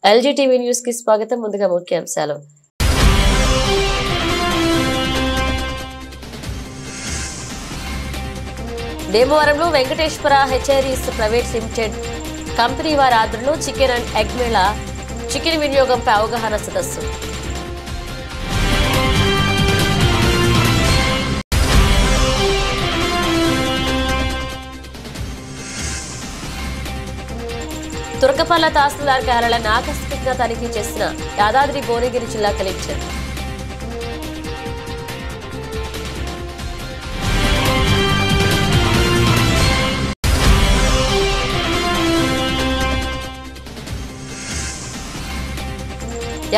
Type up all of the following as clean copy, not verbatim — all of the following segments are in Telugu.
ఎల్జీ టీవీ న్యూస్ కి స్వాగతం. ముందుగా ముఖ్యాంశాలు. భీమవరంలో వెంకటేశ్వర హెచ్ఐరీస్ ప్రైవేట్ లిమిటెడ్ కంపెనీ వారి ఆధ్వర్యంలో chicken and egg Mela, chicken వినియోగంపై అవగాహన సదస్సు. తురకపల్ల తహసీల్దార్ కార్యాలయాన్ని ఆకస్మికంగా తనిఖీ చేసిన యాదాద్రి భువనగిరి జిల్లా కలెక్టర్.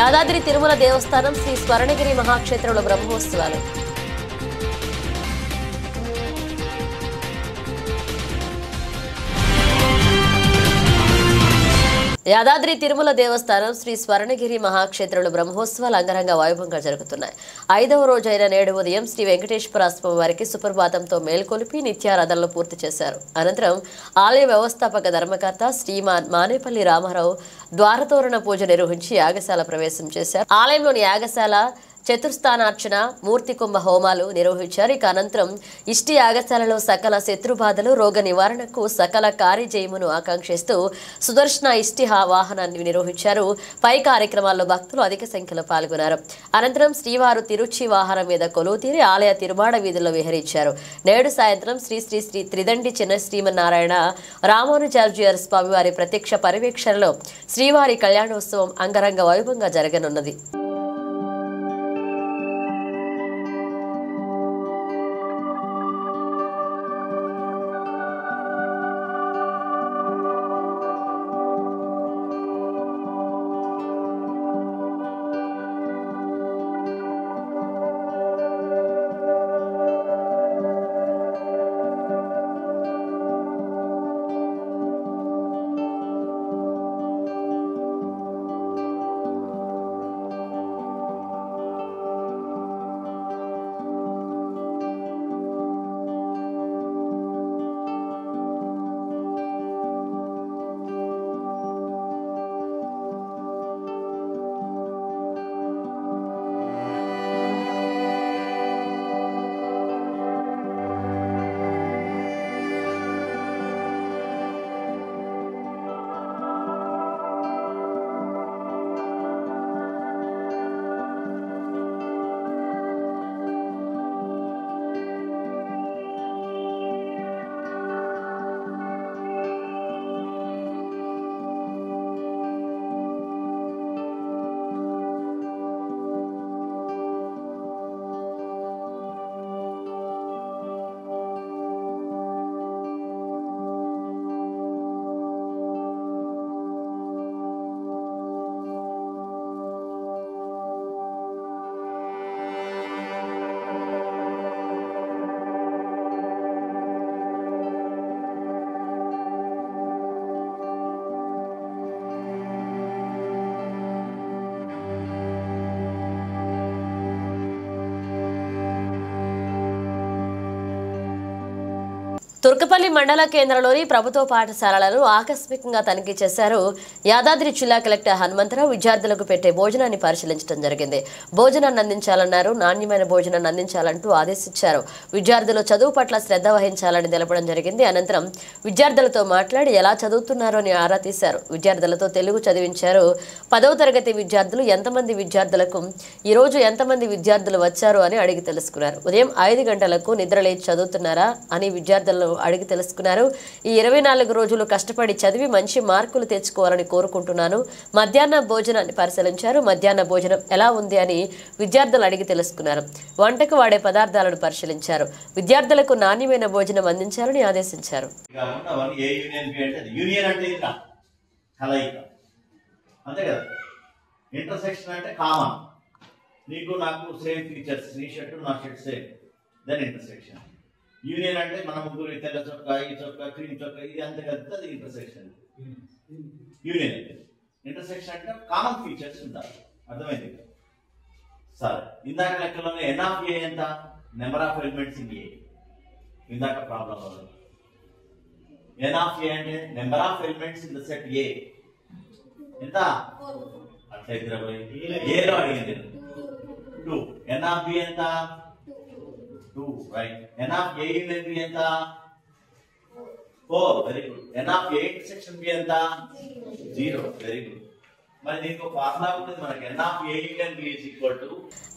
యాదాద్రి తిరుమల దేవస్థానం శ్రీ స్వర్ణగిరి మహాక్షేత్రంలో బ్రహ్మోత్సవాలు. యాదాద్రి తిరుమల దేవస్థానం శ్రీ స్వర్ణగిరి మహాక్షేత్రంలో బ్రహ్మోత్సవాలు అంగరంగ వైభవంగా జరుగుతున్నాయి. 5వ రోజైన నేడు ఉదయం శ్రీ వెంకటేశ్వర స్వామి వారికి సుప్రభాతంతో మేల్కొలిపి నిత్యారాధనలు పూర్తి చేశారు. అనంతరం ఆలయ వ్యవస్థాపక ధర్మకర్త శ్రీమాన్ మానేపల్లి రామారావు ద్వారతోరణ పూజ నిర్వహించి యాగశాల ప్రవేశం చేశారు. ఆలయంలోని యాగశాల చతుర్స్థానార్చన, మూర్తి కుంభ హోమాలు నిర్వహించారు. ఇక అనంతరం ఇష్టి యాగశాలలో సకల శత్రుబాధలు, రోగ నివారణకు సకల కార్యజయమును ఆకాంక్షిస్తూ సుదర్శన ఇష్టి వాహనాన్ని నిర్వహించారు. పై కార్యక్రమాల్లో భక్తులు అధిక సంఖ్యలో పాల్గొన్నారు. అనంతరం శ్రీవారు తిరుచి వాహనం మీద కొలువు తీరి ఆలయ తిరుమాడ వీధుల్లో విహరించారు. నేడు సాయంత్రం శ్రీ శ్రీ శ్రీ త్రిదండి చిన్న శ్రీమన్నారాయణ రామానుజాచార్య స్వామివారి ప్రత్యక్ష పర్యవేక్షణలో శ్రీవారి కళ్యాణోత్సవం అంగరంగ వైభవంగా జరగనున్నది. తుర్కపల్లి మండల కేంద్రంలోని ప్రభుత్వ పాఠశాలలను ఆకస్మికంగా తనిఖీ చేశారు. యాదాద్రి జిల్లా కలెక్టర్ హనుమంతరావు విద్యార్థులకు పెట్టే భోజనాన్ని పరిశీలించడం జరిగింది. భోజనాన్ని అందించాలన్నారు. నాణ్యమైన భోజనాన్ని అందించాలంటూ ఆదేశించారు. విద్యార్థులు చదువు పట్ల శ్రద్ధ వహించాలని తెలపడం జరిగింది. అనంతరం విద్యార్థులతో మాట్లాడి ఎలా చదువుతున్నారో అని ఆరా తీశారు. విద్యార్థులతో తెలుగు చదివించారు. 10వ తరగతి విద్యార్థులు ఎంతమంది విద్యార్థులకు ఈరోజు ఎంతమంది విద్యార్థులు వచ్చారు అని అడిగి తెలుసుకున్నారు. ఉదయం 5 గంటలకు నిద్రలేచి చదువుతున్నారా అని విద్యార్థులను అడిగి తెలుసుకున్నారు. ఈ 24 రోజులు కష్టపడి చదివి మంచి మార్కులు తెచ్చుకోవాలని కోరుకుంటున్నాను. మధ్యాహ్న భోజనాన్ని పరిశీలించారు. మధ్యాహ్న భోజనం ఎలా ఉంది అని విద్యార్థులు అడిగి తెలుసుకున్నారు. వంటకు వాడే పదార్థాలను పరిశీలించారు. విద్యార్థులకు నాణ్యమైన భోజనం అందించాలని ఆదేశించారు. యూనియన్ అంటే మన ముగ్గురు తెల్ల చొక్కా, ఈ చొక్కా, క్రీమ్ చొక్కా, ఇది అంత కదా ఇంటర్సెక్షన్. యూనియన్ అంటే ఇంటర్సెక్షన్ అంటే కామన్ ఫీచర్స్ ఉంటారు. అర్థమైంది సరే. ఇందాక లెక్కలోనే ఎన్ ఆఫ్ ఏ ఎంత? Number of elements in a. ఇందాక problem n of a and number of elements in the set A. ఎంత అట్లయితే ఏలో అడిగింది 2. n of b ఎంత 2 right. n of a into b ఎంత 4 very good. n of a intersection b ఎంత 0 వెరీ గుడ్. మరి దీనికి ఒక ఫార్ములా ఉంటుంది మనకి. n of a into b is equal to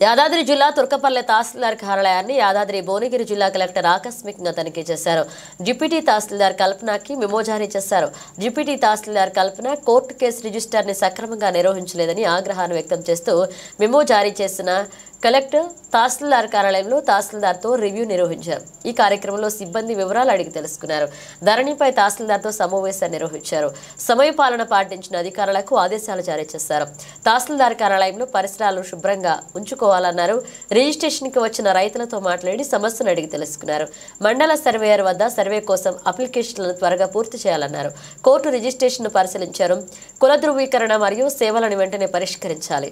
Yadadri జిల్లా తుర్కపల్లె తహసీల్దార్ కార్యాలయాన్ని యాదాద్రి భువనగిరి జిల్లా కలెక్టర్ ఆకస్మికంగా తనిఖీ చేశారు. డిప్యూటీ తహసీల్దార్ కల్పనకి మెమో జారీ చేశారు. డిప్యూటీ తహసీల్దార్ కల్పన కోర్టు కేసు రిజిస్టర్ని సక్రమంగా నిర్వహించలేదని ఆగ్రహాన్ని వ్యక్తం చేస్తూ మెమో జారీ చేసిన కలెక్టర్ తహసీల్దార్ కార్యాలయంలో తహసీల్దార్తో రివ్యూ నిర్వహించారు. ఈ కార్యక్రమంలో సిబ్బంది వివరాలు అడిగి తెలుసుకున్నారు. ధరణిపై తహసీల్దార్తో సమావేశాన్ని నిర్వహించారు. సమయపాలన పాటించిన అధికారులకు ఆదేశాలు జారీ చేశారు. తహసీల్దార్ కార్యాలయంలో పరిసరాలు శుభ్రంగా ఉంచుకోవాలన్నారు. రిజిస్ట్రేషన్కి వచ్చిన రైతులతో మాట్లాడి సమస్యను అడిగి తెలుసుకున్నారు. మండల సర్వేయర్ వద్ద సర్వే కోసం అప్లికేషన్లను త్వరగా పూర్తి చేయాలన్నారు. కోర్టు రిజిస్ట్రేషన్ పరిశీలించారు. కుల ధృవీకరణ మరియు సేవలను వెంటనే పరిష్కరించాలి.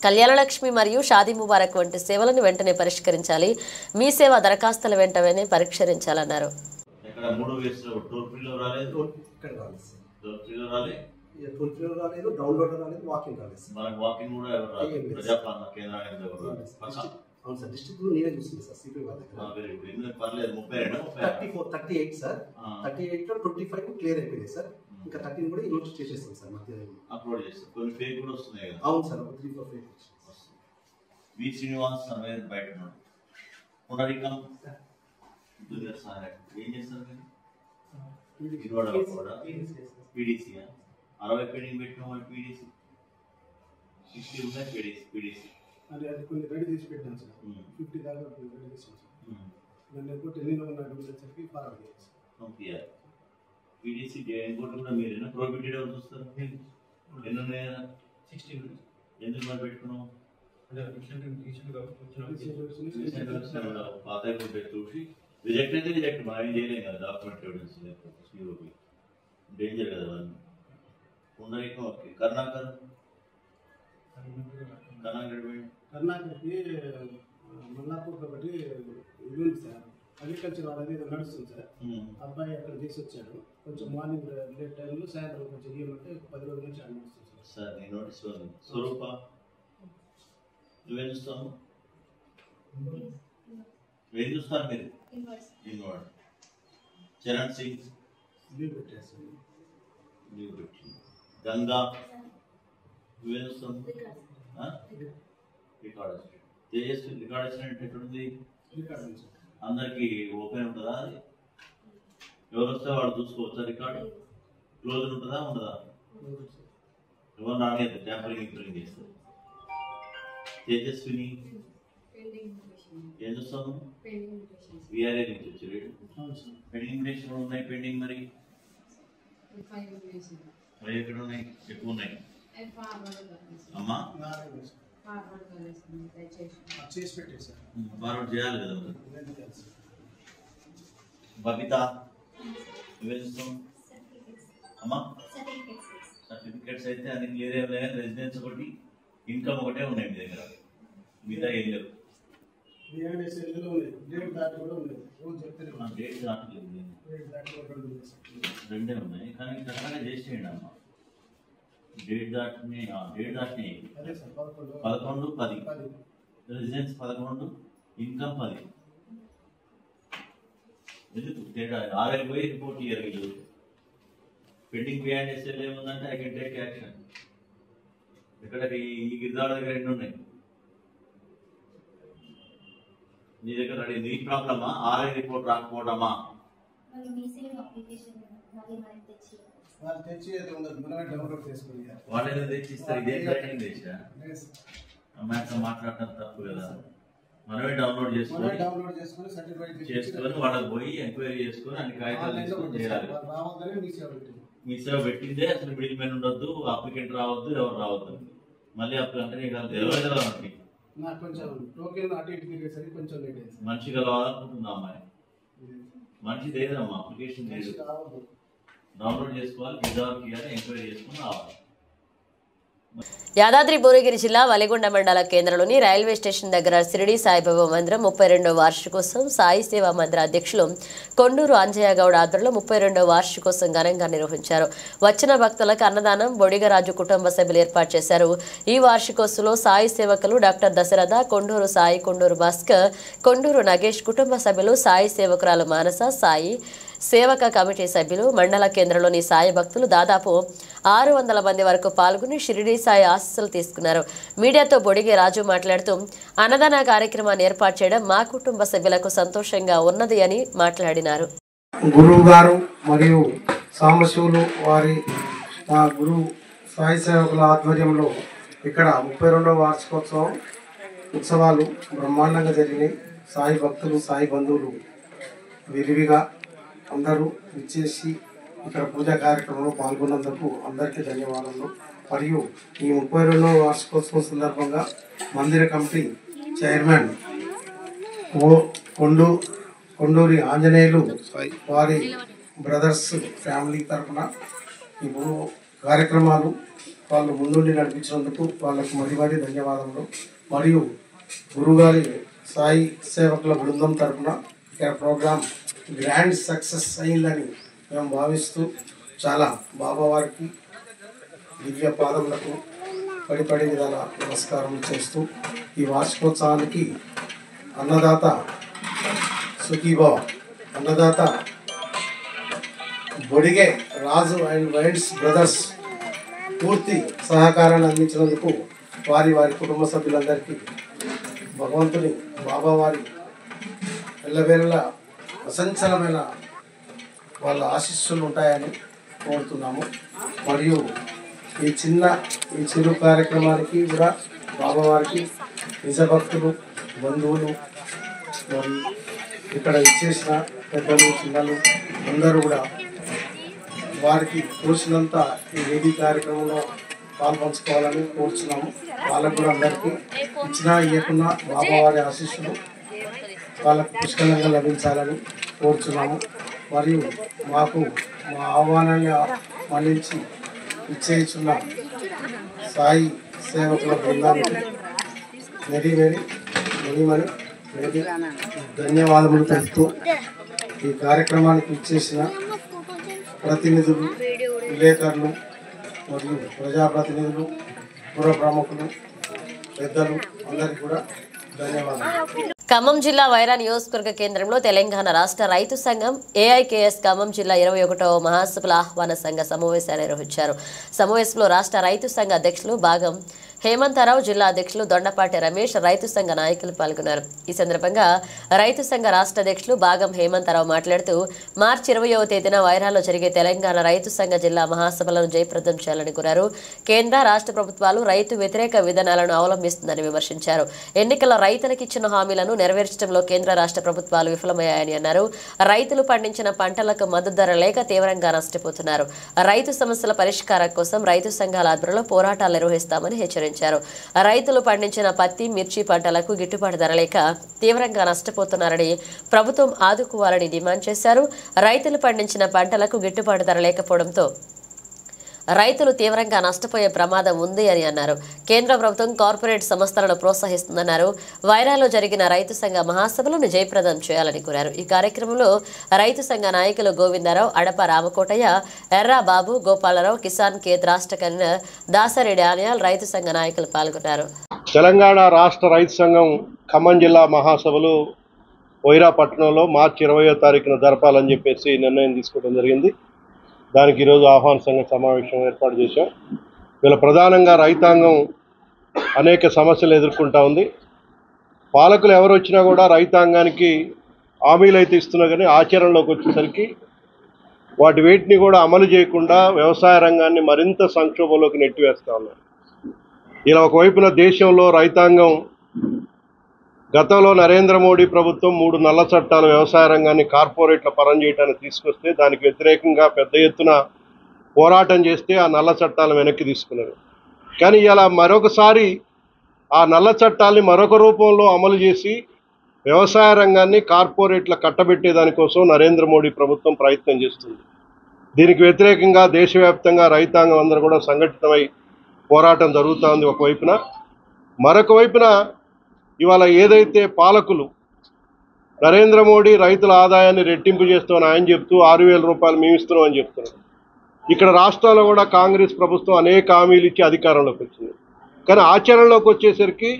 కళ్యాణలక్ష్మి మరియు షాదీ ముబారక్ వంటి సేవలను వెంటనే పరిష్కరించాలి. మీ సేవ దరఖాస్తుల వెంటనే పరిష్కరించాలన్నారు. ఇంకా 13 కూడా ఈరోజు చేసేస్తాం సార్. అప్లోడ్ చేస్తాం. కొన్ని ఫేక్ కూడా వస్తున్నాయి కదా. అవును సార్, 3-4 ఫేక్ వస్తుంది. వి శ్రీనివాస్ సర్వే బయట ఉన్నాడు. పునరికం సార్ ఏం చేస్తారు పీడీసీ 60 పెండింగ్ పెట్టిన వాళ్ళు పీడీసీ 60 ఉన్నాయి. పీడీసీ అంటే అది కొన్ని రెడీ చేసి పెట్టాను సార్. 50 దాకా రెడీ చేసాం సార్. నేను రిపోర్ట్ ఎన్నిలో ఉన్న డబ్బులకి ఫార్వర్డ్ చేయాలి సార్. పంపించాలి. పీడీసీ ఇంకోటి కూడా మీరేనా ప్రోబిటెడ్ ఎవరు చూస్తారు? ఎన్ని ఉన్నాయా? 16. ఎందుకు మరి పెట్టుకున్నాం? పాత చూసి రిజెక్ట్ అయితే రిజెక్ట్, మనం ఏం చేయలేం కదా. డాక్యుమెంట్ ఎవిడెన్స్ లేకపోతే డేంజర్ కదా అవన్నీ. పునరికం ఓకే. కర్ణాకర్ కర్ణాటకకి మల్లాపూర్ ఒకటి ఇది ఉంది సార్. అగ్రికల్చర్ వాళ్ళది నడుస్తుంది సార్. అబ్బాయి అక్కడ చేసి వచ్చాడు. కొంచెం మార్నింగ్ లేట్ టైంలో సాయంత్రం కొంచెం ఇవ్వమంటే 10 రోజుల నుంచి అన్నీ వస్తుంది సార్. సార్ నేను నోటీస్ స్వరూప నువ్వేం చూస్తాను? ఏం చూస్తారు మీరు? ఇన్వార్డ్ చరణ్ సింగ్ లీవ్ పెట్టేస్తాను. లీవ్ పెట్టి గంగా నువ్వేం చూస్తాను? రికార్డ్ తేజస్వి రికార్డ్ వచ్చినట్టు ఎక్కడుంది? రికార్డ్ ఉంది సార్. అందరికి ఓపెన్ ఉంటుందా? అది ఎవరు వస్తే వాడు చూసుకోవచ్చా? రికార్డు క్లోజ్ ఉంటుందా ఉండదా? ఎవరు రాలేదు. ట్యాంపరింగ్ చేస్తారు. తేజస్విని ఏం చూస్తాను? విఆర్ఏ నుంచి వచ్చి రేటు పెండింగ్ ఇన్విటేషన్ కూడా ఉన్నాయి. పెండింగ్ మరి ఎక్కడ ఉన్నాయి? ఎక్కువ ఉన్నాయి అమ్మా. ఫార్వర్డ్ చేయాలి కదా. బబిత నువ్వే చూస్తాం అమ్మా? సర్టిఫికేట్స్ అయితే అన్ని క్లియర్ అయ్యాయి. రెసిడెన్స్ ఒకటి, ఇన్కమ్ ఒకటే ఉన్నాయి మీ దగ్గర. మిగతా ఏం లేవు. డేట్ దాటలేదు. రెండే ఉన్నాయి కానీ కరెక్ట్గా చేసేయండి అమ్మా. డేట్ దాటిని 11/10 రెసిడెన్స్ 11 ఇన్కమ్ 10. ఎందుకు తేడా? 6 పోయి రిపోర్ట్ ఇయర్ వీళ్ళు. పెండింగ్ బియాండ్ ఎస్ఎల్ ఏముందంటే ఐ కెన్ టేక్ యాక్షన్. ఇక్కడ ఈ గిరిదాడ దగ్గర 2 ఉన్నాయి. నీ దగ్గర రెడీ. నీ ప్రాబ్లమా? 6 రిపోర్ట్ రాకపోవడమా? వాళ్ళేదో తెచ్చిస్తారు. ఇదే ట్రైనింగ్ తెచ్చా అమ్మాయితో మాట్లాడటం తప్పు కదా. మనమే డౌన్లోడ్ చేసుకొని వాళ్ళకి పోయి ఎంక్వైరీ చేసుకొని అన్ని కాగితాలు తీసుకొని చేయాలి. మీ సేవ పెట్టిందే అసలు మిడిల్ మ్యాన్ ఉండొద్దు, అప్లికెంట్ రావద్దు, ఎవరు రావద్దు. మళ్ళీ అప్లికెంట్ ఎవరు మనిషి కలవాలనుకుంటుంది అమ్మాయి. మనిషి లేదమ్మా, అప్లికేషన్ లేదు. డౌన్లోడ్ చేసుకోవాలి, విజావర్కి ఎంక్వైరీ చేసుకుని రావాలి. యాదాద్రి భువనగిరి జిల్లా వలిగొండ మండల కేంద్రంలోని రైల్వే స్టేషన్ దగ్గర షిరిడి సాయిబాబా మందిరం 32వ వార్షికోత్సవం సాయి సేవా మందిర అధ్యక్షులు కొండూరు అంజయ్య గౌడ్ ఆధ్వర్యంలో 32వ వార్షికోత్సవం ఘనంగా నిర్వహించారు. వచ్చిన భక్తులకు అన్నదానం బొడిగరాజు కుటుంబ సభ్యులు ఏర్పాటు చేశారు. ఈ వార్షికోత్సవంలో సాయి సేవకులు డాక్టర్ దశరథ, కొండూరు సాయి, కొండూరు భాస్కర్, కొండూరు నగేష్, కుటుంబ సభ్యులు సాయి సేవకురాలు మానస, సాయి సేవక కమిటీ సభ్యులు, మండల కేంద్రంలోని సాయి భక్తులు దాదాపు 600 మంది వరకు పాల్గొని షిరిడి సాయి ఆశీస్సులు తీసుకున్నారు. మీడియాతో బొడిగే రాజు మాట్లాడుతూ అన్నదాన కార్యక్రమాన్ని ఏర్పాటు చేయడం మా కుటుంబ సభ్యులకు సంతోషంగా ఉన్నది అని మాట్లాడినారు. గురువు గారు మరియు సాంబశివులు వారి గురు సాయి సేవకుల ఆధ్వర్యంలో ఇక్కడ 32వ వార్షికోత్సవం ఉత్సవాలు బ్రహ్మాండంగా జరిగినాయి. సాయి భక్తులు, సాయి బంధువులు విరివిగా అందరూ ఇచ్చేసి ఇక్కడ పూజా కార్యక్రమంలో పాల్గొన్నందుకు అందరికీ ధన్యవాదాలు. మరియు ఈ 32వ వార్షికోత్సవం సందర్భంగా మందిర కమిటీ చైర్మన్ కొండూరి ఆంజనేయులు వారి బ్రదర్స్ ఫ్యామిలీ తరఫున ఈ కార్యక్రమాలు వాళ్ళు ముందుండి నడిపించినందుకు వాళ్ళకు మరీ ధన్యవాదములు. మరియు గురుగారి సాయి సేవకుల బృందం తరఫున ఇక్కడ ప్రోగ్రాం గ్రాండ్ సక్సెస్ అయిందని మేము భావిస్తూ చాలా బాబావారికి దివ్య పాదములకు పడి విధాల నమస్కారం చేస్తూ ఈ వార్షికోత్సవానికి అన్నదాత సుఖీభావ, అన్నదాత బొడిగే రాజు అండ్ వైన్స్ బ్రదర్స్ పూర్తి సహకారాన్ని అందించినందుకు వారి కుటుంబ సభ్యులందరికీ భగవంతుని బాబావారి ఎల్లవేళలా అసంచలమైన వాళ్ళ ఆశీస్సులు ఉంటాయని కోరుతున్నాము. మరియు ఈ చిరు కార్యక్రమానికి కూడా బాబావారికి నిజభక్తులు, బంధువులు, మరియు ఇక్కడ ఇచ్చేసిన పెద్దలు, చిన్నలు అందరూ కూడా వారికి తోచినంత ఈ వేది కార్యక్రమంలో పాల్పంచుకోవాలని కోరుచున్నాము. వాళ్ళకు కూడా అందరికీ ఇచ్చినా ఇవ్వకున్నా బాబావారి ఆశీస్సులు వాళ్ళకు పుష్కలంగా లభించాలని కోరుచున్నాము. మరియు మా ఆహ్వానాన్ని మన్నించి ఇచ్చేస్తున్న సాయి సేవకుల బృందానికి వెరీ ధన్యవాదములు తెలుపుతూ ఈ కార్యక్రమానికి ఇచ్చేసిన ప్రతినిధులు, విలేకరులు మరియు ప్రజాప్రతినిధులు, పుర ప్రముఖులు, పెద్దలు అందరికీ కూడా ధన్యవాదాలు. ఖమ్మం జిల్లా వైరా నియోజకవర్గ కేంద్రంలో తెలంగాణ రాష్ట్ర రైతు సంఘం ఏఐకేఎస్ ఖమ్మం జిల్లా 21వ మహాసభల ఆహ్వాన సంఘ సమావేశాలు నిర్వహించారు. సమావేశంలో రాష్ట్ర రైతు సంఘ అధ్యక్షులు భాగం హేమంతరావు, జిల్లా అధ్యక్షులు దొండపాటి రమేష్, రైతు సంఘ నాయకులు పాల్గొన్నారు. ఈ సందర్భంగా రైతు సంఘ రాష్ట్ర అధ్యక్షులు భాగం హేమంతరావు మాట్లాడుతూ మార్చి 20వ తేదీన వైరాలో జరిగే తెలంగాణ రైతు సంఘ జిల్లా మహాసభలను జయప్రదం చేయాలని కోరారు. కేంద్ర రాష్ట్ర ప్రభుత్వాలు రైతు వ్యతిరేక విధానాలను అవలంబిస్తుందని విమర్శించారు. ఎన్నికల రైతులకు ఇచ్చిన హామీలను నెరవేర్చడంలో కేంద్ర రాష్ట్ర ప్రభుత్వాలు విఫలమయ్యాయని అన్నారు. రైతులు పండించిన పంటలకు మద్దతు ధర లేక తీవ్రంగా నష్టపోతున్నారు. రైతు సమస్యల పరిష్కారం కోసం రైతు సంఘాల ఆధ్వర్యంలో పోరాటాలు నిర్వహిస్తామని హెచ్చరించారు. రైతులు పండించిన పత్తి, మిర్చి పంటలకు గిట్టుబాటు ధర లేక తీవ్రంగా నష్టపోతున్నారని ప్రభుత్వం ఆదుకోవాలని డిమాండ్ చేశారు. రైతులు పండించిన పంటలకు గిట్టుబాటు ధర లేకపోవడంతో రైతులు తీవ్రంగా నష్టపోయే ప్రమాదం ఉంది అని అన్నారు. కేంద్ర ప్రభుత్వం కార్పొరేట్ సంస్థలను ప్రోత్సహిస్తుందన్నారు. వైరాలో జరిగిన రైతు సంఘ మహాసభలను జయప్రదం చేయాలని కోరారు. ఈ కార్యక్రమంలో రైతు సంఘ నాయకులు గోవిందరావు, అడప రామకోటయ్య, ఎర్రా బాబు, గోపాలరావు, కిసాన్ కేత్ రాష్ట్ర కన్వీనర్ దాసరెడ్డి ఆనియాల్, రైతు సంఘ నాయకులు పాల్గొన్నారు. తెలంగాణ రాష్ట్ర రైతు సంఘం ఖమ్మం జిల్లా మహాసభలు వైరా పట్టణంలో మార్చి 20వ తారీఖున జరపాలని చెప్పేసి నిర్ణయం తీసుకోవడం జరిగింది. దానికి ఈరోజు ఆహ్వాన సంఘ సమావేశం ఏర్పాటు చేశాం. వీళ్ళ ప్రధానంగా రైతాంగం అనేక సమస్యలు ఎదుర్కొంటా ఉంది. పాలకులు ఎవరు వచ్చినా కూడా రైతాంగానికి హామీలు అయితే ఇస్తున్నా కానీ ఆచరణలోకి వచ్చేసరికి వేటిని కూడా అమలు చేయకుండా వ్యవసాయ రంగాన్ని మరింత సంక్షోభంలోకి నెట్టివేస్తూ ఉన్నారు. ఇలా ఒకవైపున దేశంలో రైతాంగం గతంలో నరేంద్ర మోడీ ప్రభుత్వం 3 నల్ల చట్టాలు వ్యవసాయ రంగాన్ని కార్పొరేట్ల పరం చేయడానికి తీసుకొస్తే దానికి వ్యతిరేకంగా పెద్ద ఎత్తున పోరాటం చేస్తే ఆ నల్ల చట్టాలను వెనక్కి తీసుకున్నారు. కానీ ఇలా మరొకసారి ఆ నల్ల చట్టాలని మరొక రూపంలో అమలు చేసి వ్యవసాయ రంగాన్ని కార్పొరేట్ల కట్టబెట్టే దానికోసం నరేంద్ర మోడీ ప్రభుత్వం ప్రయత్నం చేస్తుంది. దీనికి వ్యతిరేకంగా దేశవ్యాప్తంగా రైతాంగం అందరూ కూడా సంఘటితమై పోరాటం జరుగుతూ ఉంది ఒకవైపున. మరొక వైపున ఇవాళ ఏదైతే పాలకులు నరేంద్ర మోడీ రైతుల ఆదాయాన్ని రెట్టింపు చేస్తామని ఆయన చెప్తూ 6,000 రూపాయలు మేము ఇస్తున్నాం అని చెప్తున్నారు. ఇక్కడ రాష్ట్రాల్లో కూడా కాంగ్రెస్ ప్రభుత్వం అనేక హామీలు ఇచ్చి అధికారంలోకి వచ్చింది. కానీ ఆచరణలోకి వచ్చేసరికి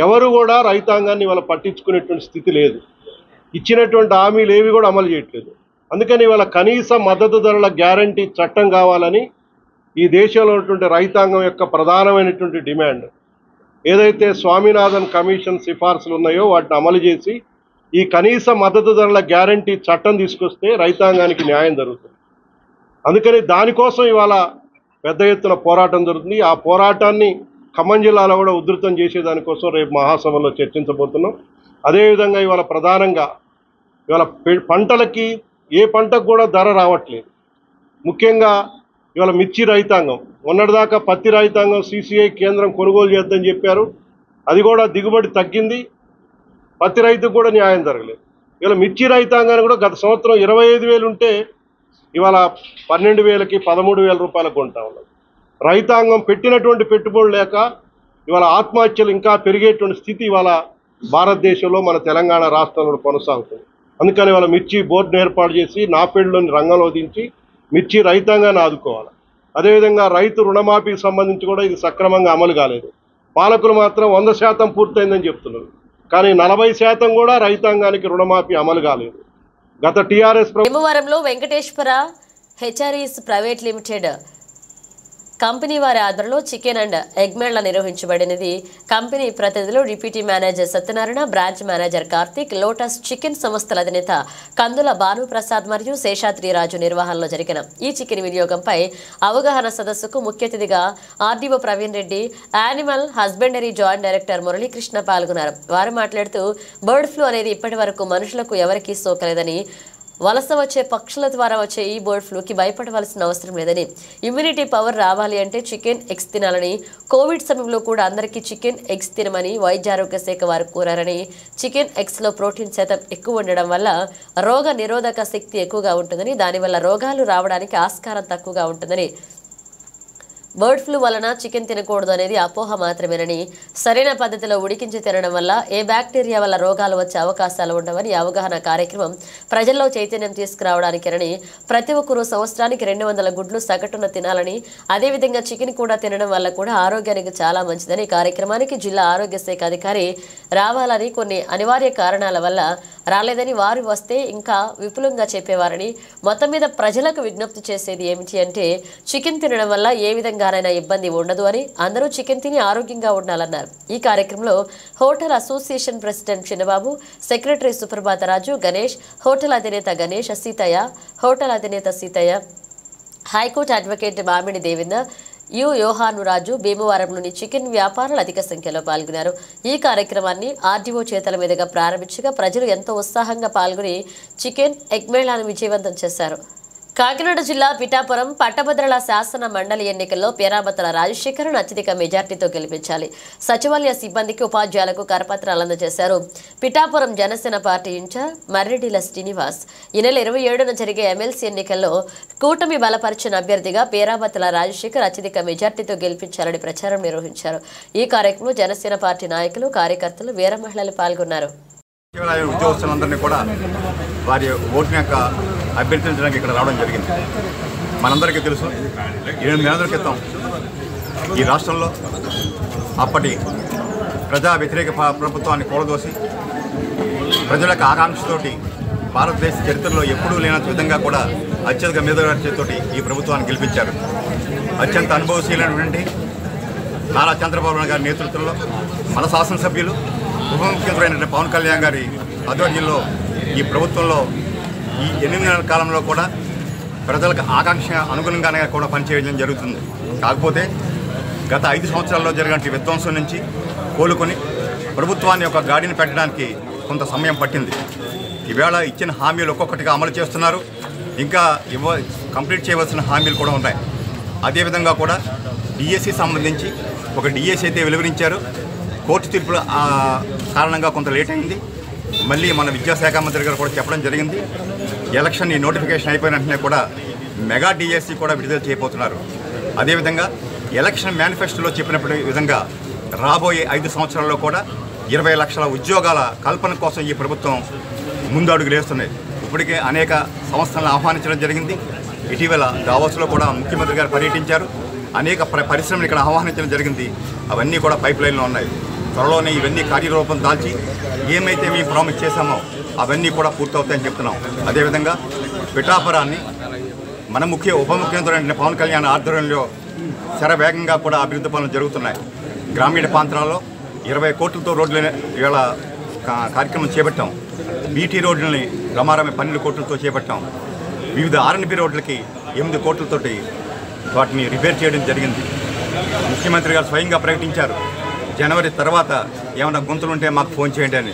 ఎవరు కూడా రైతాంగాన్ని ఇవాళ పట్టించుకునేటువంటి స్థితి లేదు. ఇచ్చినటువంటి హామీలు ఏవి కూడా అమలు చేయట్లేదు. అందుకని ఇవాళ కనీస మద్దతు ధరల గ్యారంటీ చట్టం కావాలని ఈ దేశంలో ఉన్నటువంటి రైతాంగం యొక్క ప్రధానమైనటువంటి డిమాండ్. ఏదైతే స్వామినాథన్ కమిషన్ సిఫార్సులు ఉన్నాయో వాటిని అమలు చేసి ఈ కనీస మద్దతు ధరల గ్యారంటీ చట్టం తీసుకొస్తే రైతాంగానికి న్యాయం జరుగుతుంది. అందుకని దానికోసం ఇవాళ పెద్ద ఎత్తున పోరాటం జరుగుతుంది. ఆ పోరాటాన్ని ఖమ్మం జిల్లాలో కూడా ఉధృతం చేసేదానికోసం రేపు మహాసభలో చర్చించబోతున్నాం. అదేవిధంగా ఇవాళ ప్రధానంగా ఇవాళ పంటలకి ఏ పంటకు కూడా ధర రావట్లేదు. ముఖ్యంగా ఇవాళ మిర్చి రైతాంగం, మొన్నటిదాకా పత్తి రైతాంగం CCI కేంద్రం కొనుగోలు చేద్దని చెప్పారు. అది కూడా దిగుబడి తగ్గింది. పత్తి రైతుకు కూడా న్యాయం జరగలేదు. ఇవాళ మిర్చి రైతాంగాన్ని కూడా గత సంవత్సరం 25,000 ఉంటే ఇవాళ 12,000కి 13,000 రూపాయలకు కొంటా ఉన్నది. రైతాంగం పెట్టినటువంటి పెట్టుబడులు లేక ఇవాళ ఆత్మహత్యలు ఇంకా పెరిగేటువంటి స్థితి ఇవాళ భారతదేశంలో మన తెలంగాణ రాష్ట్రంలో కొనసాగుతుంది. అందుకని ఇవాళ మిర్చి బోర్డును ఏర్పాటు చేసి నాఫెడ్లోని రంగంలో దించి మిర్చి రైతాంగాన్ని ఆదుకోవాలి. అదేవిధంగా రైతు రుణమాఫీకి సంబంధించి కూడా ఇది సక్రమంగా అమలు కాలేదు. పాలకులు మాత్రం 100% పూర్తయిందని చెప్తున్నారు. కానీ 40% కూడా రైతాంగానికి రుణమాఫీ అమలు కాలేదు. గత టీఆర్ఎస్ భీమవరంలో వెంకటేశ్వర హెచ్ఆర్ఈస్ ప్రైవేట్ లిమిటెడ్ కంపెనీ వారి ఆధ్వర్యంలో చికెన్ అండ్ ఎగ్ మేళ నిర్వహించబడినది. కంపెనీ ప్రతినిధులు deputy manager Satyanarayana, branch manager Karthik, Lotus chicken సంస్థల అధినేత కందుల భానుప్రసాద్ మరియు శేషాద్రిరాజు నిర్వహణలో జరిగిన ఈ చికెన్ వినియోగంపై అవగాహన సదస్సుకు ముఖ్య అతిథిగా RDO Praveen Reddy, animal husbandry joint director Muralikrishna పాల్గొన్నారు. వారు మాట్లాడుతూ బర్డ్ ఫ్లూ అనేది ఇప్పటి వరకు మనుషులకు ఎవరికీ సోకలేదని, వలస వచ్చే పక్షుల ద్వారా వచ్చే ఈ బర్డ్ ఫ్లూకి భయపడవలసిన అవసరం లేదని, ఇమ్యూనిటీ పవర్ రావాలి అంటే చికెన్ ఎగ్స్ తినాలని, కోవిడ్ సమయంలో కూడా అందరికీ చికెన్ ఎగ్స్ తినమని వైద్య ఆరోగ్య శాఖ వారు కోరారని, చికెన్ ఎగ్స్లో ప్రోటీన్ శాతం ఎక్కువ ఉండడం వల్ల రోగ నిరోధక శక్తి ఎక్కువగా ఉంటుందని, దానివల్ల రోగాలు రావడానికి ఆస్కారం తక్కువగా ఉంటుందని, బర్డ్ ఫ్లూ వలన చికెన్ తినకూడదు అనేది అపోహ మాత్రమేనని, సరైన పద్ధతిలో ఉడికించి తినడం వల్ల ఏ బ్యాక్టీరియా వల్ల రోగాలు వచ్చే అవకాశాలు ఉండవని అవగాహన కార్యక్రమం ప్రజల్లో చైతన్యం తీసుకురావడానికేనని, ప్రతి ఒక్కరూ సంవత్సరానికి 200 గుడ్లు సగటున తినాలని, అదేవిధంగా చికెన్ కూడా తినడం వల్ల కూడా ఆరోగ్యానికి చాలా మంచిదని, కార్యక్రమానికి జిల్లా ఆరోగ్య శాఖ అధికారి రావాలని, కొన్ని అనివార్య కారణాల వల్ల రాలేదని, వారు వస్తే ఇంకా విపులంగా చెప్పేవారని, మొత్తం మీద ప్రజలకు విజ్ఞప్తి చేసేది ఏమిటి అంటే చికెన్ తినడం వల్ల ఏ విధంగానైనా ఇబ్బంది ఉండదు అని, అందరూ చికెన్ తిని ఆరోగ్యంగా ఉండాలన్నారు. ఈ కార్యక్రమంలో హోటల్ అసోసియేషన్ ప్రెసిడెంట్ చిన్నబాబు, సెక్రటరీ సుప్రభాతరాజు, గణేష్, హోటల్ అధినేత గణేష్, హోటల్ అధినేత సీతయ్య, హైకోర్టు అడ్వకేట్ మామిడి దేవేందర్, యోహానురాజు, భీమవరంలోని చికెన్ వ్యాపారులు అధిక సంఖ్యలో పాల్గొన్నారు. ఈ కార్యక్రమాన్ని ఆర్డీఓ చేతుల మీదుగా ప్రారంభించగా ప్రజలు ఎంతో ఉత్సాహంగా పాల్గొని చికెన్ ఎగ్ మేళాను విజయవంతం చేశారు. కాకినాడ జిల్లా పిఠాపురం పట్టభద్రుల శాసన మండలి ఎన్నికల్లో పేరాబత్తుల రాజశేఖరన్ అత్యధిక మెజార్టీతో గెలిపించాలి. సచివాలయ సిబ్బందికి, ఉపాధ్యాయులకు కరపత్రాలు అందజేశారు. పిఠాపురం జనసేన పార్టీ ఇన్ఛార్జ్ మర్రెడ్డిల శ్రీనివాస్ ఈ నెల 27న జరిగే ఎమ్మెల్సీ ఎన్నికల్లో కూటమి బలపరిచిన అభ్యర్థిగా పేరాబత్తుల రాజశేఖర్ అత్యధిక మెజార్టీతో గెలిపించాలని ప్రచారం నిర్వహించారు. ఈ కార్యక్రమంలో జనసేన పార్టీ నాయకులు, కార్యకర్తలు, వీర మహిళలు పాల్గొన్నారు. ఉద్యోగస్తులందరినీ కూడా వారి ఓటుని యొక్క అభ్యర్థించడానికి ఇక్కడ రావడం జరిగింది. మనందరికీ తెలుసు, 8 నెలల క్రితం ఈ రాష్ట్రంలో అప్పటి ప్రజా వ్యతిరేక ప్రభుత్వాన్ని కూలదోసి ప్రజలకు ఆకాంక్షతోటి భారతదేశ చరిత్రలో ఎప్పుడూ లేనంత విధంగా కూడా అత్యధిక మెజారిటీతోటి ఈ ప్రభుత్వాన్ని గెలిపించారు. అత్యంత అనుభవశీలైనటువంటి నారా చంద్రబాబు నాయుడు గారి నేతృత్వంలో మన శాసనసభ్యులు, ఉప ముఖ్యమంత్రి పవన్ కళ్యాణ్ గారి ఆధ్వర్యంలో ఈ ప్రభుత్వంలో ఈ 8 నెలల కాలంలో కూడా ప్రజలకు ఆకాంక్ష అనుగుణంగానే కూడా పనిచేయడం జరుగుతుంది. కాకపోతే గత 5 సంవత్సరాల్లో జరిగిన విధ్వంసం నుంచి కోలుకొని ప్రభుత్వాన్ని ఒక గాడిని పెట్టడానికి కొంత సమయం పట్టింది. ఈవేళ ఇచ్చిన హామీలు ఒక్కొక్కటిగా అమలు చేస్తున్నారు. ఇంకా కంప్లీట్ చేయవలసిన హామీలు కూడా ఉన్నాయి. అదేవిధంగా కూడా డిఎస్సి సంబంధించి ఒక డిఎస్సి అయితే వెలువరించారు. కోర్టు తీర్పుల కారణంగా కొంత లేట్ అయింది. మళ్ళీ మన విద్యాశాఖ మంత్రి గారు కూడా చెప్పడం జరిగింది, ఎలక్షన్ ఈ నోటిఫికేషన్ అయిపోయిన వెంటనే కూడా మెగా డిఎస్సి కూడా విడుదల చేయబోతున్నారు. అదేవిధంగా ఎలక్షన్ మేనిఫెస్టోలో చెప్పినప్పుడు విధంగా రాబోయే 5 సంవత్సరాల్లో కూడా 20 లక్షల ఉద్యోగాల కల్పన కోసం ఈ ప్రభుత్వం ముందడుగులు వేస్తున్నాయి. ఇప్పటికే అనేక సంస్థలను ఆహ్వానించడం జరిగింది. ఇటీవల దావోస్లో కూడా ముఖ్యమంత్రి గారు పర్యటించారు. అనేక పరిశ్రమలు ఇక్కడ ఆహ్వానించడం జరిగింది. అవన్నీ కూడా పైప్ లైన్లో ఉన్నాయి. త్వరలోనే ఇవన్నీ కార్యరూపం దాల్చి ఏమైతే మేము ప్రామిస్ చేశామో అవన్నీ కూడా పూర్తవుతాయని చెప్తున్నాం. అదేవిధంగా పిఠాపురాన్ని మన ఉప ముఖ్యమంత్రి పవన్ కళ్యాణ్ ఆధ్వర్యంలో శరవేగంగా కూడా అభివృద్ధి పనులు జరుగుతున్నాయి. గ్రామీణ ప్రాంతాల్లో 20 కోట్లతో రోడ్లు ఇవాళ కార్యక్రమం చేపట్టాం. బీటీ రోడ్లని రమారమి 12 కోట్లతో చేపట్టాం. వివిధ ఆర్ఎన్బి రోడ్లకి 8 కోట్లతోటి వాటిని రిపేర్ చేయడం జరిగింది. ముఖ్యమంత్రి గారు స్వయంగా ప్రకటించారు, జనవరి తర్వాత ఏమైనా గుంతలుంటే మాకు ఫోన్ చేయండి అని.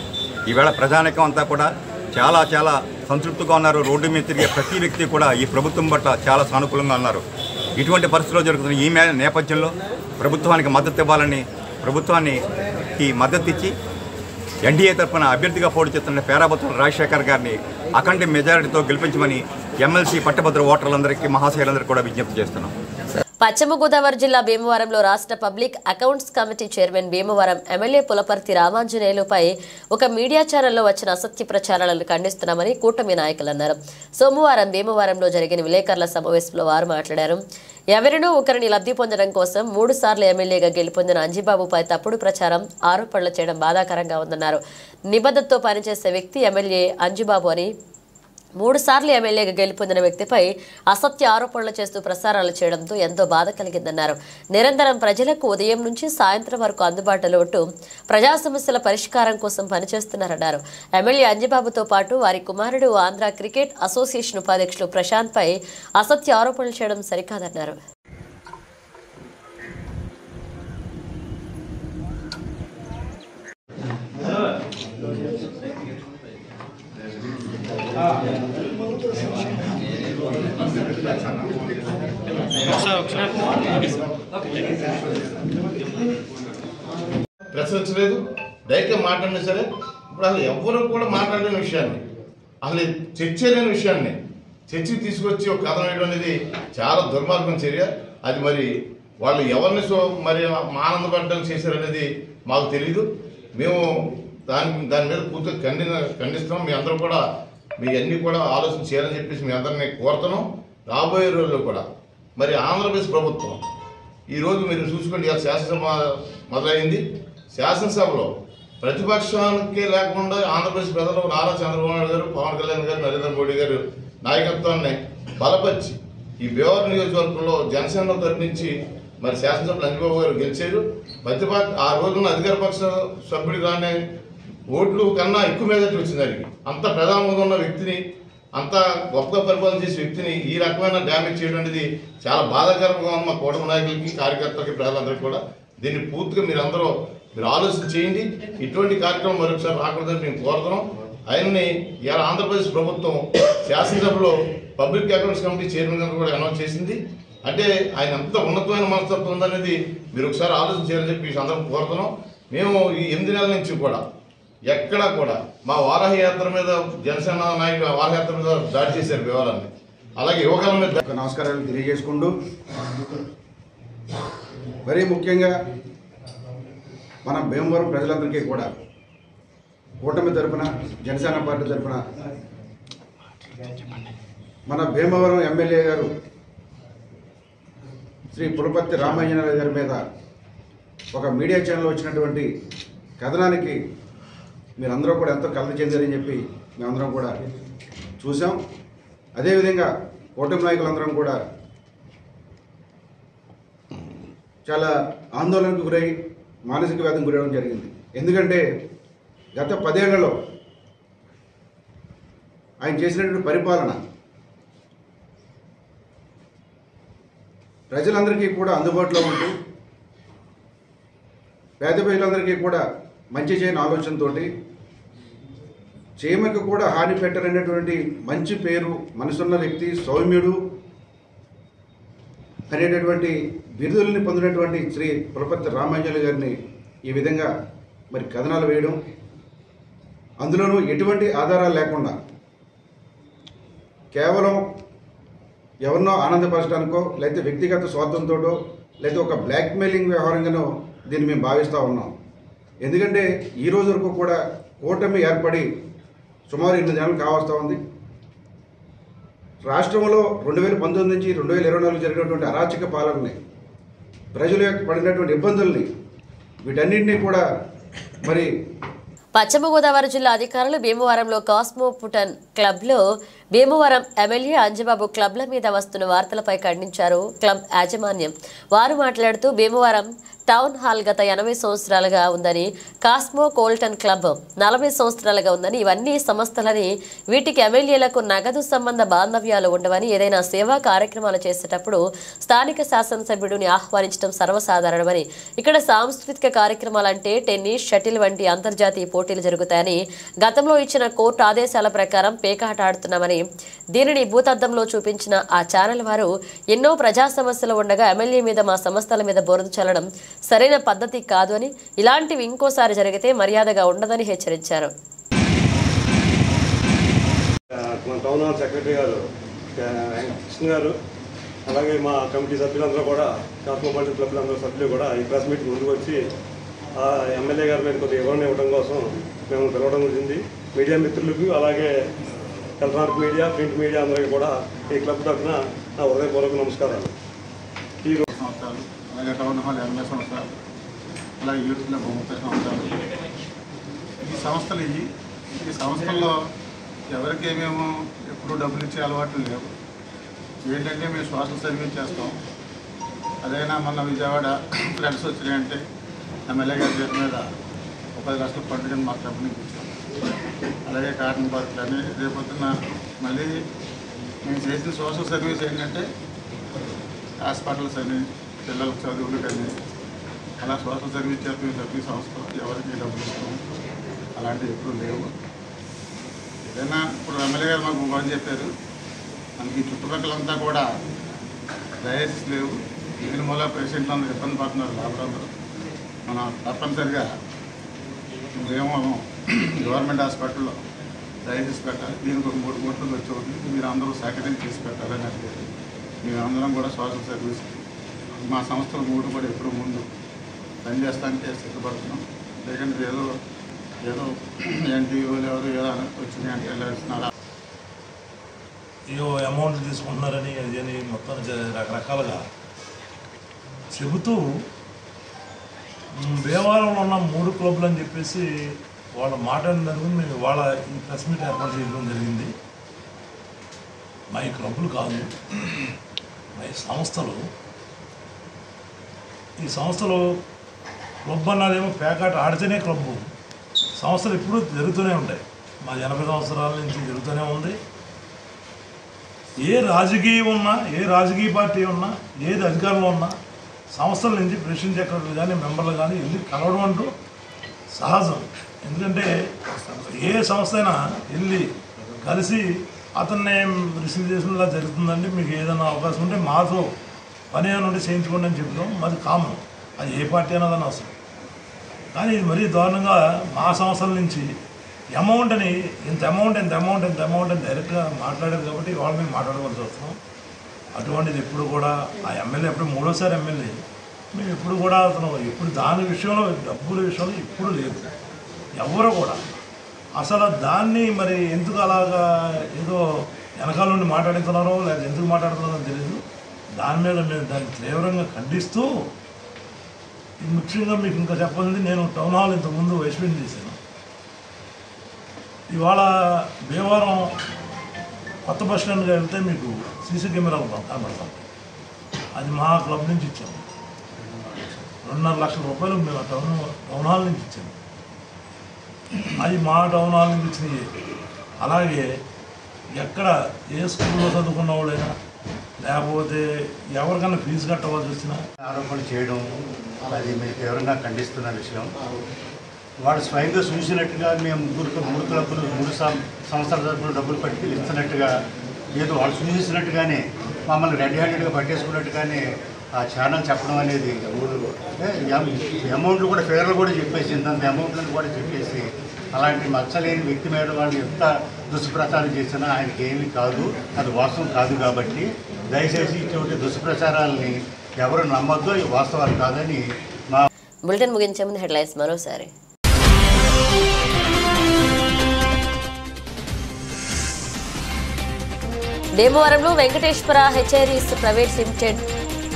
ఈవేళ ప్రజానికం అంతా కూడా చాలా చాలా సంతృప్తిగా ఉన్నారు. రోడ్డు మీద తిరిగే ప్రతి వ్యక్తి కూడా ఈ ప్రభుత్వం పట్ల చాలా సానుకూలంగా ఉన్నారు. ఇటువంటి పరిస్థితుల్లో జరుగుతున్న ఈ నేపథ్యంలో ప్రభుత్వానికి మద్దతు ఇవ్వాలని, ప్రభుత్వానికి మద్దతు ఇచ్చి ఎన్డీఏ తరఫున అభ్యర్థిగా పోటీ చేస్తున్న పేరాబత్తుల రాజశేఖర్ గారిని అఖండ మెజారిటీతో గెలిపించమని ఎమ్మెల్సీ పట్టభద్ర ఓటర్లందరికీ, మహాశయులందరికీ కూడా విజ్ఞప్తి చేస్తున్నాం. పశ్చిమ గోదావరి జిల్లా భీమవరంలో రాష్ట్ర public accounts committee chairman Bhimavaram MLA Pulaparthi రామాంజనేయులుపై ఒక మీడియా ఛానల్లో వచ్చిన అసత్య ప్రచారాలను ఖండిస్తున్నామని కూటమి నాయకులు అన్నారు. సోమవారం భీమవరంలో జరిగిన విలేకరుల సమావేశంలో వారు మాట్లాడారు. ఎవరినో ఒకరిని లబ్ధి పొందడం కోసం 3 సార్లు ఎమ్మెల్యేగా గెలుపొందిన అంజిబాబుపై తప్పుడు ప్రచారం, ఆరోపణలు చేయడం బాధాకరంగా ఉందన్నారు. నిబద్ధతతో పనిచేసే వ్యక్తి ఎమ్మెల్యే అంజిబాబు అని 3 సార్లు ఎమ్మెల్యేగా గెలుపొందిన వ్యక్తిపై అసత్య ఆరోపణలు చేస్తూ ప్రసారాలు చేయడంతో ఎంతో బాధ కలిగిందన్నారు. నిరంతరం ప్రజలకు ఉదయం నుంచి సాయంత్రం వరకు అందుబాటులో ఉంటూ ప్రజా సమస్యల పరిష్కారం కోసం పనిచేస్తున్నారన్నారు. ఎమ్మెల్యే అంజిబాబుతో పాటు వారి కుమారుడు ఆంధ్ర క్రికెట్ అసోసియేషన్ ఉపాధ్యక్షులు ప్రశాంత్ పై అసత్య ఆరోపణలు చేయడం సరికాదన్నారు. ప్రశ్నించలేదు, డైరెక్ట్గా మాట్లాడినా సరే ఇప్పుడు అసలు ఎవరు కూడా మాట్లాడలేని విషయాన్ని, అసలు చర్చ లేని విషయాన్ని చర్చకి తీసుకొచ్చి ఒక కథ వేయడం అనేది చాలా దుర్మార్గం చర్య. అది మరి వాళ్ళు ఎవరిని మరి ఆనందపడడానికి చేశారనేది మాకు తెలీదు. మేము దాని మీద పూర్తిగా ఖండిస్తున్నాం. మీ అందరూ కూడా మీ అన్నీ కూడా ఆలోచన చేయాలని చెప్పేసి మీ అందరినీ కోరుతున్నాం. రాబోయే రోజుల్లో కూడా మరి ఆంధ్రప్రదేశ్ ప్రభుత్వం ఈరోజు మీరు చూసుకోండి, ఇలా శాసనసభ మొదలైంది. శాసనసభలో ప్రతిపక్షానికే లేకుండా ఆంధ్రప్రదేశ్ ప్రజలు నారా చంద్రబాబు నాయుడు గారు, పవన్ కళ్యాణ్ గారు, నరేంద్ర మోడీ గారు నాయకత్వాన్ని బలపరిచి ఈ భీమవరం నియోజకవర్గంలో జనసేన తరఫు నుంచి మరి శాసనసభలో అంజిబాబు గారు గెలిచారు. ఆ రోజున అధికార పక్ష సభ్యుడు కానీ ఓట్లు కన్నా ఎక్కువ మెజారిటీ వచ్చింది. దానికి అంత ప్రధానంగా ఉన్న వ్యక్తిని, అంత గొప్పగా పరిపాలన చేసే వ్యక్తిని ఈ రకమైన డ్యామేజ్ చేయడం అనేది చాలా బాధాకరంగా ఉంది మా కూటమి నాయకులకి, కార్యకర్తలకి, ప్రజలందరికీ కూడా. దీన్ని పూర్తిగా మీరు ఆలోచన చేయండి. ఇటువంటి కార్యక్రమం మరొకసారి రాకూడదని మేము కోరుతున్నాం. ఆయన్ని ఇలా ఆంధ్రప్రదేశ్ ప్రభుత్వం శాసనసభలో పబ్లిక్ అకౌంట్స్ కమిటీ చైర్మన్ గారు కూడా అనౌన్స్ చేసింది. అంటే ఆయన ఎంత ఉన్నతమైన మనస్తత్వం ఉందనేది మీరు ఒకసారి ఆలోచన చేయాలని చెప్పి అందరం కోరుతున్నాం. మేము ఈ 8 నెలల నుంచి కూడా ఎక్కడా కూడా మా వారాహ యాత్ర మీద జనసేన నాయకులు వారాహ యాత్ర మీద దాడి చేశారు వివరాన్ని. అలాగే యువకుల మీద నమస్కారాలు తెలియజేసుకుంటూ, మరీ ముఖ్యంగా మన భీమవరం ప్రజలందరికీ కూడా కూటమి తరఫున, జనసేన పార్టీ తరఫున మన భీమవరం ఎమ్మెల్యే గారు శ్రీ పులపర్తి రామాంజనేయులు గారి మీద ఒక మీడియా ఛానల్లో వచ్చినటువంటి కథనానికి మీరందరూ కూడా ఎంతో కలత చెందారని చెప్పి మేమందరం కూడా చూసాం. అదేవిధంగా కూటమి నాయకులందరం కూడా చాలా ఆందోళనకు గురై మానసిక వ్యాధికి గురవడం జరిగింది. ఎందుకంటే గత 10 ఏళ్లలో ఆయన చేసినటువంటి పరిపాలన ప్రజలందరికీ కూడా అందుబాటులో ఉంటూ పేద ప్రజలందరికీ కూడా మంచి చేయని ఆలోచనతో చీమకు కూడా హాని పెట్టరనేటువంటి మంచి పేరు, మనసున్న వ్యక్తి, సౌమ్యుడు అనేటటువంటి బిరుదుల్ని పొందినటువంటి శ్రీ పులపర్తి రామాంజనేయులు గారిని ఈ విధంగా మరి కథనాలు వేయడం, అందులోనూ ఎటువంటి ఆధారాలు లేకుండా కేవలం ఎవరినో ఆనందపరచడానికో లేకపోతే వ్యక్తిగత స్వార్థంతోటో లేదా ఒక బ్లాక్మెయిలింగ్ వ్యవహారంగానో దీన్ని మేము భావిస్తూ ఉన్నాం. ఎందుకంటే ఈ రోజు వరకు కూడా కూటమి ఏర్పడి సుమారు 8 నెలలు కావస్తూ ఉంది. రాష్ట్రంలో 2019 నుంచి 2024 జరిగినటువంటి అరాచక పాలనని, ప్రజల యొక్క పడినటువంటి ఇబ్బందుల్ని, వీటన్నింటినీ కూడా మరి పశ్చిమ గోదావరి జిల్లా అధికారులు భీమవరంలో కాస్మోపుటన్ క్లబ్లో భీమవరం ఎమ్మెల్యే అంజబాబు క్లబ్ల మీద వస్తున్న వార్తలపై ఖండించారు క్లబ్ యాజమాన్యం. వారు మాట్లాడుతూ భీమవరం టౌన్ హాల్ గత 80 సంవత్సరాలుగా ఉందని, కాస్మో కోల్టన్ క్లబ్ 40 సంవత్సరాలుగా ఉందని, ఇవన్నీ సంస్థలని, వీటికి ఎమ్మెల్యేలకు నగదు సంబంధ బాంధవ్యాలు ఉండవని, ఏదైనా సేవా కార్యక్రమాలు చేసేటప్పుడు స్థానిక శాసనసభ్యుడిని ఆహ్వానించడం సర్వసాధారణమని, ఇక్కడ సాంస్కృతిక కార్యక్రమాలంటే టెన్నిస్, షటిల్ వంటి అంతర్జాతీయ పోటీలు జరుగుతాయని, గతంలో ఇచ్చిన కోర్టు ఆదేశాల ప్రకారం పేకాట ఆడుతున్నామని, దీనిని భూతద్దంలో చూపించిన ఆ ఛానల్ వారు ఎన్నో ప్రజా సమస్యలు ఉండగా ఎమ్మెల్యే మీద, మా సంస్థల మీద బురద చల్లడం సరైన పద్ధతి కాదు అని, ఇలాంటివి ఇంకోసారి జరిగితే మర్యాదగా ఉండదని హెచ్చరించారు. టౌన్ హాల్ సెక్రటరీ గారు కృష్ణ గారు, అలాగే మా కమిటీ సభ్యులందరూ కూడా, కాస్మోపాలిటన్ క్లబ్లందరూ సభ్యులు కూడా ఈ ప్రెస్ మీట్ ముందుకు వచ్చి ఎమ్మెల్యే గారి మీద కొద్దిగా వివరణ ఇవ్వడం కోసం మేము పిలవడం జరిగింది. మీడియా మిత్రులకు, అలాగే ఎలక్ట్రానిక్ మీడియా, ప్రింట్ మీడియా అందరికీ కూడా ఈ క్లబ్ తరఫున నా హృదయపూర్వక నమస్కారాలు. ఈ సంవత్సరాలు, అలాగే టౌన్ హాల్ 80 సంవత్సరాలు, అలాగే యూత్ క్లబ్ 30 సంవత్సరాలు. ఈ సంస్థల్లో ఎవరికి ఏమేమో ఎప్పుడు డబ్బులు ఇచ్చే అలవాట్లు లేవు. ఏంటంటే మేము సోషల్ సర్వీస్ చేస్తాం. అదైనా మొన్న విజయవాడ ఫ్లడ్స్ వచ్చినాయంటే ఎమ్మెల్యే గారి పేరు మీద 10 లక్షల పండుగను మా క్లబ్ నుంచి ఇచ్చాం. అలాగే కాటన్ పార్కులు అని రేపొద్దున మళ్ళీ మేము చేసిన సోషల్ సర్వీస్ ఏంటంటే హాస్పిటల్స్ అని, పిల్లల చదువులు కానీ, అలా సోషల్ సర్వీస్ చేస్తున్న ప్రతి సంస్థలు ఎవరికి డబ్బులు ఇస్తాం అలాంటివి ఎప్పుడు లేవు. ఏదైనా ఇప్పుడు ఎమ్మెల్యే గారు మాకు పని చెప్పారు, మనకి చుట్టుపక్కలంతా కూడా డయాలసిస్ లేవు, దీని మూల పేషెంట్లు అందరూ ఇబ్బంది పడుతున్నారు. లాభాలందరూ మనం తప్పనిసరిగా ఏమో గవర్నమెంట్ హాస్పిటల్లో డయాలసిస్ పెట్టాలి, దీనికి ఒక 3 కోట్లు వచ్చి అవుతుంది, మీరు అందరూ సహకరించి చేసి పెట్టాలని అడిగారు. మేమందరం కూడా సోషల్ సర్వీస్ మా సంస్థలు 3 కూడా ఎప్పుడు ముందు పనిచేస్తానికి సిద్ధపడుతున్నాం. లేకంటే ఏదో ఎన్టీఓలు ఎవరు ఏదో వచ్చినాయి అంటే ఇస్తున్నారా, ఏవో అమౌంట్ తీసుకుంటున్నారని అది మొత్తం రకరకాలుగా చెబుతూ భీమవరంలో ఉన్న 3 క్లబ్లు అని చెప్పేసి వాళ్ళు మాట్లాడినందుకు మేము ఇవాళ ఈ ప్రెస్ మీట్ ఏర్పాటు చేయడం జరిగింది. మా ఈ క్లబ్లు కాదు, మా ఈ సంస్థలు. ఈ సంస్థలు క్లబ్ అన్నదేమో పేకాట ఆడితేనే క్లబ్బు. సంస్థలు ఎప్పుడూ జరుగుతూనే ఉంటాయి. మా 80 సంవత్సరాల నుంచి జరుగుతూనే ఉంది. ఏ రాజకీయం ఉన్నా, ఏ రాజకీయ పార్టీ ఉన్నా, ఏది అధికారంలో ఉన్నా సంస్థల నుంచి ప్రెసిడెంట్ సెక్రటరీలు కానీ, మెంబర్లు కానీ వెళ్ళి కలవడం అంటూ సహజం. ఎందుకంటే ఏ సంస్థ అయినా వెళ్ళి కలిసి అతన్ని రిసీవ్ చేసినలా జరుగుతుందండి, మీకు ఏదైనా అవకాశం ఉంటే మాతో పని ఏమైనా ఉంటే చేయించుకోండి అని చెప్తాం. అది కామన్, అది ఏ పార్టీ అయినా అవసరం. కానీ ఇది మరీ దారుణంగా మా సంస్థల నుంచి అమౌంట్ అని ఇంత అమౌంట్ అని డైరెక్ట్గా మాట్లాడారు కాబట్టి వాళ్ళ మేము మాట్లాడవలసి వస్తున్నాం. అటువంటిది ఎప్పుడు కూడా ఆ ఎమ్మెల్యే ఎప్పుడు 3వ ఎమ్మెల్యే, మేము ఎప్పుడు కూడా అతను ఎప్పుడు దాని విషయంలో, డబ్బుల విషయంలో ఎప్పుడు లేదు ఎవరు కూడా. అసలు దాన్ని మరి ఎందుకు అలాగా ఏదో వెనకాల నుండి మాట్లాడుతున్నారో లేదా ఎందుకు మాట్లాడుతున్నారో తెలియదు. దాని మీద మేము దాన్ని తీవ్రంగా ఖండిస్తూ, ముఖ్యంగా మీకు ఇంకా చెప్పాలంటే నేను టౌన్ హాల్ ఇంతకుముందు వైస్పెండ్ చేశాను. ఇవాళ భీమవరం కొత్త బస్ స్టాండ్కి వెళ్తే మీకు సీసీ కెమెరాలు కనబడతాం. అది మా క్లబ్ నుంచి ఇచ్చాము. 2.5 లక్షల రూపాయలు మేము టౌన్ హాల్ నుంచి ఇచ్చాము. అది మా టౌన్ హాల్ నుంచి ఇచ్చినవి. అలాగే ఎక్కడ ఏ స్కూల్లో చదువుకున్న వాళ్ళైనా, లేకపోతే ఎవరికైనా ఫీజు కట్టవలసి వచ్చినా ఆరోపణలు చేయడం అది మేము తీవ్రంగా ఖండిస్తున్న విషయం. వాడు స్వయంగా చూసినట్టుగా మేము 3 క్లబ్బులు 3 సంవత్సరాల తరపున డబ్బులు పట్టుకెళ్ళి ఇస్తున్నట్టుగా, ఏదో వాళ్ళు చూసినట్టుగానే మమ్మల్ని రెడ్ హ్యాండెడ్గా పట్టేసుకున్నట్టుగానే ఆ ఛానల్ చెప్పడం అనేది అమౌంట్లు కూడా ఫేర్లు కూడా చెప్పేసి ఇంత అమౌంట్లను కూడా చెప్పేసి అలాంటి మచ్చలేని వ్యక్తి మీద వాళ్ళు ఎంత దుష్ప్రచారం చేసినా ఆయనకి ఏమీ కాదు, అది వాస్తవం కాదు. కాబట్టి దయచేసి ఇటువంటి దుష్ప్రచారాలని ఎవరు నమ్మొద్దు, ఈ వాస్తవాలు కాదని మా బులెటిన్ ముగించే ముందు హెడ్లైన్స్ మరోసారి. భీమవరంలో వెంకటేశ్వర హెచ్ఐరీస్ ప్రైవేట్ లిమిటెడ్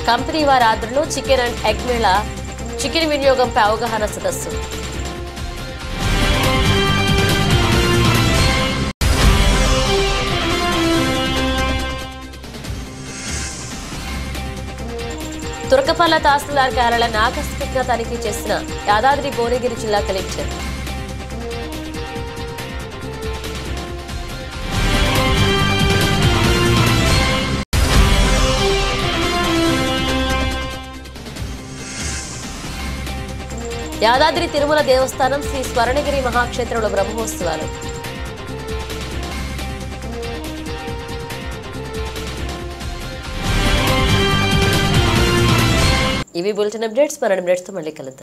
కంపెనీ వారి ఆధ్వర్యంలో chicken and egg Mela, chicken వినియోగంపై అవగాహన సదస్సు. తురకపల్ల తహసీల్దార్ కార్యాలయాన్ని ఆకస్మికంగా తనిఖీ చేసిన యాదాద్రి భువనగిరి జిల్లా కలెక్టర్. యాదాద్రి తిరుమల దేవస్థానం శ్రీ స్వర్ణగిరి మహాక్షేత్రంలో బ్రహ్మోత్సవాలు. ఇవి బులెటిన్ అప్డేట్స్. మరిన్ని అప్డేట్స్తో మళ్ళీ కలుద్దాం.